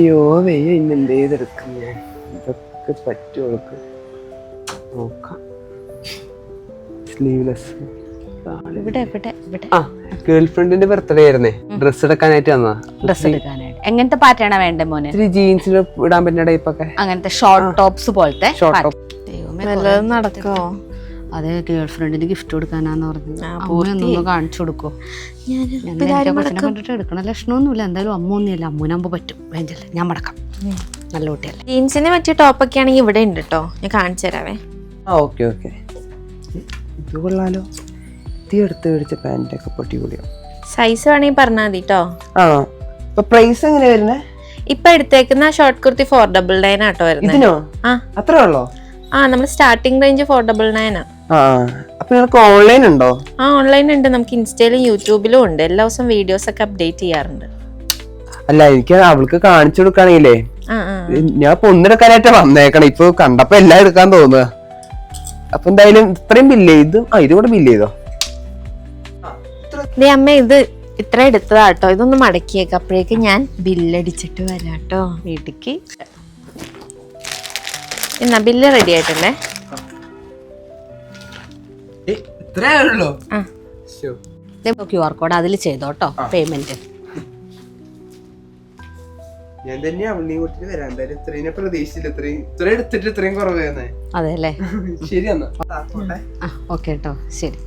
അയ്യോ വെയ്യ ഇന്ന് എന്തേതെടുക്കും ഞാൻ. ഇതൊക്കെ പറ്റുമോ നോക്കാം. സ്ലീവ്ലെസ്. ഗേൾ ഫ്രണ്ടിന്റെ ബർത്ത്ഡേ ആയിരുന്നേ, ഡ്രസ് എടുക്കാനായിട്ട് വന്നതാ. ഡ്രസ് എടുക്കാനായിട്ട് എങ്ങനത്തെ പാറ്റേണാ വേണ്ടേ മോനെ? ജീൻസിൽ ഇടാൻ പറ്റുന്ന ടൈപ്പൊക്കെ, അങ്ങനത്തെ ഷോർട്ട് ടോപ്സ് പോലത്തെ. നടക്കോ? അതെ, ഗേൾ ഫ്രണ്ടിന് ഗിഫ്റ്റ് കൊടുക്കാനാന്ന് പറഞ്ഞു. കാണിച്ചു കൊടുക്കോ? കണ്ടിട്ട് എടുക്കണ ലക്ഷണമൊന്നുമില്ല. എന്തായാലും അമ്മ ഒന്നുമില്ല, അമ്മൂനാകുമ്പോ പറ്റും. വേണ്ടല്ലേ, ഞാൻ മടക്കാം. നല്ല കുട്ടിയല്ലേ. ജീൻസിന് പറ്റിയ ടോപ്പൊക്കെ ആണെങ്കിൽ ഇവിടെ ഉണ്ട് കേട്ടോ, ഞാൻ കാണിച്ചു തരാവേ. ഓക്കെ ഓക്കെ, ഇത് കൊള്ളാലോ. എടുത്ത് മേടിച്ച പാൻറ്റൊക്കെ പൊട്ടിപ്പൊളിയോ. സൈസ് വേണമെങ്കിൽ പറഞ്ഞാൽ മതി കേട്ടോ. ആ, ഇപ്പൊ പ്രൈസ് എങ്ങനെയാ വരുന്നേ? ഇപ്പൊ എടുത്തേക്കുന്ന ഷോർട്ട് കുർത്തി 499 ആട്ടോ വരുന്നത്. ഇതിനോ? അത്രേ ഉള്ളോ? നമ്മൾ സ്റ്റാർട്ടിംഗ് റേഞ്ച് 499 ആ. അപ്പൊ നിങ്ങൾക്ക് ഓൺലൈൻ ഉണ്ടോ? ഓൺലൈൻ ഉണ്ട്, നമുക്ക് ഇൻസ്റ്റയിലും യൂട്യൂബിലും ഉണ്ട്. എല്ലാ ദിവസവും വീഡിയോസ് ഒക്കെ അപ്ഡേറ്റ് ചെയ്യാറുണ്ട്. അല്ല, എനിക്ക് അവൾക്ക് കാണിച്ചു കൊടുക്കാണെങ്കിലേ, ഞാൻ ഇപ്പൊ ഒന്നെടുക്കാനായിട്ട് വന്നേക്കണം. ഇപ്പൊ കണ്ടപ്പോ എല്ലാം എടുക്കാൻ തോന്നുക. അപ്പൊ എന്തായാലും ഇത്രയും ബില്ല് ചെയ്തു. ഇത് കൂടെ ബില്ല് ചെയ്തോ? അമ്മ ഇത് ഇത്ര എടുത്തതാട്ടോ, ഇതൊന്ന് മടക്കിയേക്ക. അപ്പോഴേക്ക് ഞാൻ ബില്ലടിച്ചിട്ട് വരാട്ടോ വീട്ടിക്ക്. എന്നാ ബില്ല് റെഡി ആയിട്ടുണ്ടേ. QR കോഡ് അതിൽ ചെയ്തോട്ടോ പേയ്മെന്റ്. ഞാൻ തന്നെയാ വരാൻ പ്രതീക്ഷിച്ചില്ല. ഇത്രയും എടുത്തിട്ട് ഇത്രയും കുറവ്. അതെ അല്ലേ? ശരി എന്നാ. ഓക്കെ കേട്ടോ, ശരി.